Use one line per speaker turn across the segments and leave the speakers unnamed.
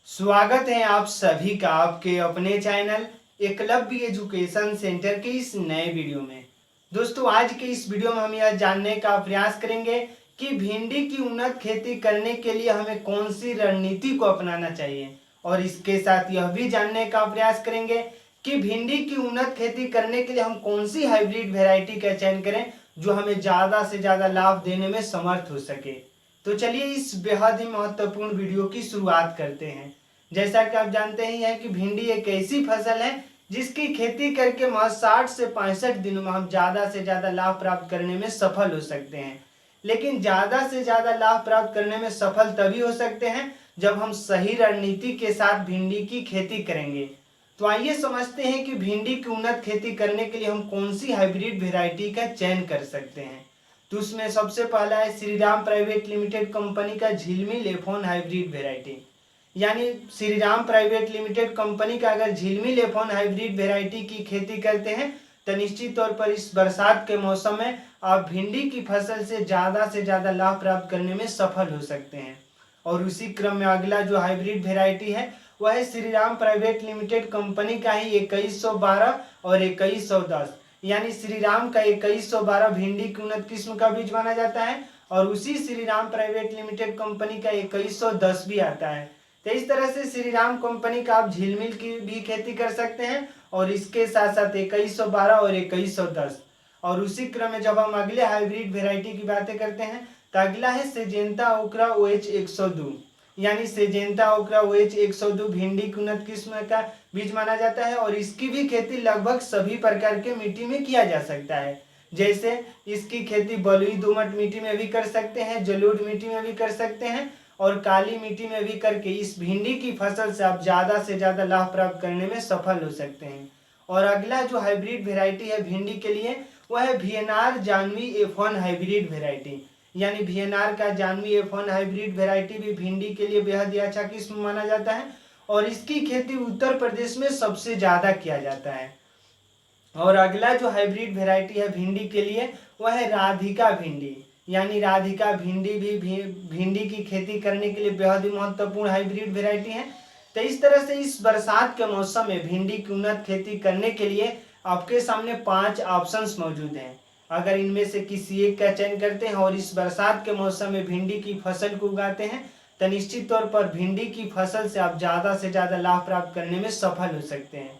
स्वागत है आप सभी का आपके अपने चैनल एकलव्य एजुकेशन सेंटर के इस नए वीडियो में। दोस्तों, आज के इस वीडियो में हम यह जानने का प्रयास करेंगे कि भिंडी की उन्नत खेती करने के लिए हमें कौन सी रणनीति को अपनाना चाहिए, और इसके साथ यह भी जानने का प्रयास करेंगे कि भिंडी की उन्नत खेती करने के लिए हम कौन सी हाइब्रिड वेराइटी का चयन करें जो हमें ज़्यादा से ज़्यादा लाभ देने में समर्थ हो सके। तो चलिए इस बेहद ही महत्वपूर्ण वीडियो की शुरुआत करते हैं। जैसा कि आप जानते ही हैं कि भिंडी एक ऐसी फसल है जिसकी खेती करके महज 60 से 65 दिनों में हम ज़्यादा से ज़्यादा लाभ प्राप्त करने में सफल हो सकते हैं। लेकिन ज़्यादा से ज़्यादा लाभ प्राप्त करने में सफल तभी हो सकते हैं जब हम सही रणनीति के साथ भिंडी की खेती करेंगे। तो आइए समझते हैं कि भिंडी की उन्नत खेती करने के लिए हम कौन सी हाइब्रिड वेराइटी का चयन कर सकते हैं। तो उसमें सबसे पहला है श्रीराम प्राइवेट लिमिटेड कंपनी का झिलमिल F1 हाइब्रिड वेराइटी। यानी श्रीराम प्राइवेट लिमिटेड कंपनी का अगर झिलमिल F1 हाइब्रिड वेराइटी की खेती करते हैं तो निश्चित तौर पर इस बरसात के मौसम में आप भिंडी की फसल से ज़्यादा लाभ प्राप्त करने में सफल हो सकते हैं। और उसी क्रम में अगला जो हाइब्रिड वेराइटी है वह है श्रीराम प्राइवेट लिमिटेड कंपनी का ही 2112 और 2110। यानी श्रीराम का 2112 भिंडी की उन्नत किस्म का बीज माना जाता है और उसी श्रीराम प्राइवेट लिमिटेड कंपनी का 2110 भी आता है। तो इस तरह से श्रीराम कंपनी का आप झिलमिल की भी खेती कर सकते हैं और इसके साथ साथ 2112 और 2110। और उसी क्रम में जब हम अगले हाइब्रिड वेराइटी की बातें करते हैं तो अगला है सिजेंटा ओकरा OH 102। यानी सिजेंटा ओकरा OH 102 भिंडी की उन्नत किस्म का बीज माना जाता है और इसकी भी खेती लगभग सभी प्रकार के मिट्टी में किया जा सकता है। जैसे इसकी खेती बलुई दोमट मिट्टी में भी कर सकते हैं, जलोढ़ मिट्टी में भी कर सकते हैं और काली मिट्टी में भी करके इस भिंडी की फसल से आप ज़्यादा से ज़्यादा लाभ प्राप्त करने में सफल हो सकते हैं। और अगला जो हाइब्रिड वेराइटी है भिंडी के लिए वह है VNR Janvi F1 hybrid variety. यानी VNR का जानवी F1 हाइब्रिड वेराइटी भी भिंडी के लिए बेहद ही अच्छा किस्म माना जाता है और इसकी खेती उत्तर प्रदेश में सबसे ज़्यादा किया जाता है। और अगला जो हाइब्रिड वेराइटी है भिंडी के लिए वह है राधिका भिंडी। यानी राधिका भिंडी भी भिंडी की खेती करने के लिए बेहद ही महत्वपूर्ण हाइब्रिड वेराइटी है। तो इस तरह से इस बरसात के मौसम में भिंडी की उन्नत खेती करने के लिए आपके सामने 5 ऑप्शंस मौजूद हैं। अगर इनमें से किसी एक का चयन करते हैं और इस बरसात के मौसम में भिंडी की फसल को उगाते हैं तो निश्चित तौर पर भिंडी की फसल से आप ज़्यादा से ज़्यादा लाभ प्राप्त करने में सफल हो सकते हैं।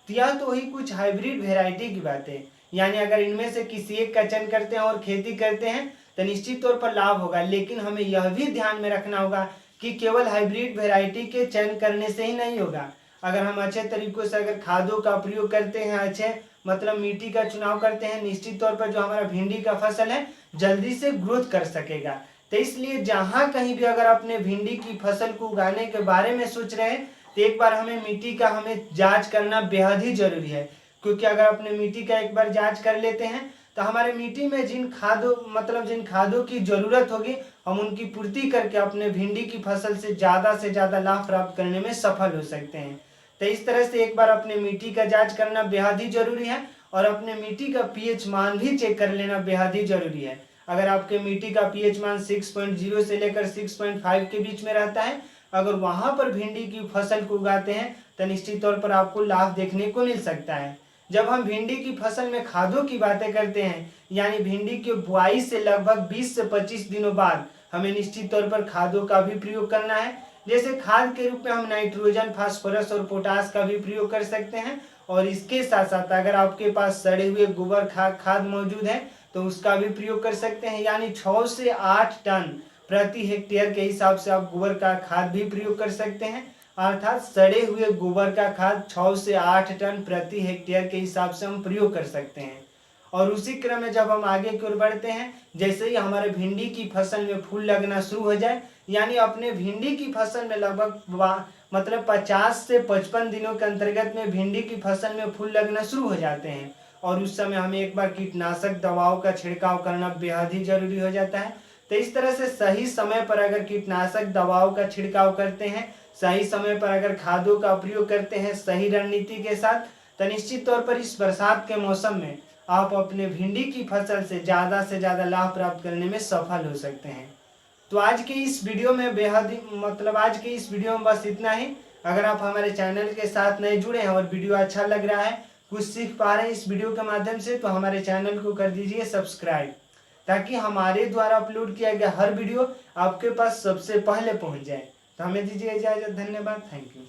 तो यह तो वही कुछ हाइब्रिड वेराइटी की बातें। यानी अगर इनमें से किसी एक का चयन करते हैं और खेती करते हैं तो निश्चित तौर पर लाभ होगा। लेकिन हमें यह भी ध्यान में रखना होगा कि केवल हाइब्रिड वेराइटी के चयन करने से ही नहीं होगा। अगर हम अच्छे तरीकों से अगर खादों का प्रयोग करते हैं, अच्छे मतलब मिट्टी का चुनाव करते हैं, निश्चित तौर पर जो हमारा भिंडी का फसल है जल्दी से ग्रोथ कर सकेगा। तो इसलिए जहाँ कहीं भी अगर अपने भिंडी की फसल को उगाने के बारे में सोच रहे हैं तो एक बार हमें मिट्टी का जांच करना बेहद ही जरूरी है। क्योंकि अगर अपने मिट्टी का एक बार जांच कर लेते हैं तो हमारे मिट्टी में जिन खादों की जरूरत होगी हम उनकी पूर्ति करके अपने भिंडी की फसल से ज़्यादा लाभ प्राप्त करने में सफल हो सकते हैं। तो इस तरह से एक बार अपने मिट्टी का जांच करना बेहद ही जरूरी है और अपने मिट्टी का pH मान भी चेक कर लेना बेहद ही जरूरी है। अगर आपके मिट्टी का pH मान 6.0 से लेकर 6.5 के बीच में रहता है, अगर वहां पर भिंडी की फसल को उगाते हैं तो निश्चित तौर पर आपको लाभ देखने को मिल सकता है। जब हम भिंडी की फसल में खादों की बातें करते हैं, यानी भिंडी की बुआई से लगभग 20 से 25 दिनों बाद हमें निश्चित तौर पर खादों का भी प्रयोग करना है। जैसे खाद के रूप में हम नाइट्रोजन, फास्फोरस और पोटास का भी प्रयोग कर सकते हैं। और इसके साथ साथ अगर आपके पास सड़े हुए गोबर खाद मौजूद है तो उसका भी प्रयोग कर सकते हैं। यानी 6 से 8 टन प्रति हेक्टेयर के हिसाब से आप गोबर का खाद भी प्रयोग कर सकते हैं। अर्थात सड़े हुए गोबर का खाद 6 से 8 टन प्रति हेक्टेयर के हिसाब से हम प्रयोग कर सकते हैं। और उसी क्रम में जब हम आगे की ओर बढ़ते हैं, जैसे ही हमारे भिंडी की फसल में फूल लगना शुरू हो जाए, यानी अपने भिंडी की फसल में लगभग 50 से 55 दिनों के अंतर्गत में भिंडी की फसल में फूल लगना शुरू हो जाते हैं और उस समय हमें एक बार कीटनाशक दवाओं का छिड़काव करना बेहद ही जरूरी हो जाता है। तो इस तरह से सही समय पर अगर कीटनाशक दवाओं का छिड़काव करते हैं, सही समय पर अगर खादों का प्रयोग करते हैं सही रणनीति के साथ, तो निश्चित तौर पर इस बरसात के मौसम में आप अपने भिंडी की फसल से ज़्यादा लाभ प्राप्त करने में सफल हो सकते हैं। तो आज के इस वीडियो में आज के इस वीडियो में बस इतना ही। अगर आप हमारे चैनल के साथ नए जुड़े हैं और वीडियो अच्छा लग रहा है, कुछ सीख पा रहे हैं इस वीडियो के माध्यम से, तो हमारे चैनल को कर दीजिए सब्सक्राइब, ताकि हमारे द्वारा अपलोड किया गया हर वीडियो आपके पास सबसे पहले पहुंच जाए। तो हमें दीजिए इजाजत। धन्यवाद। Thank you.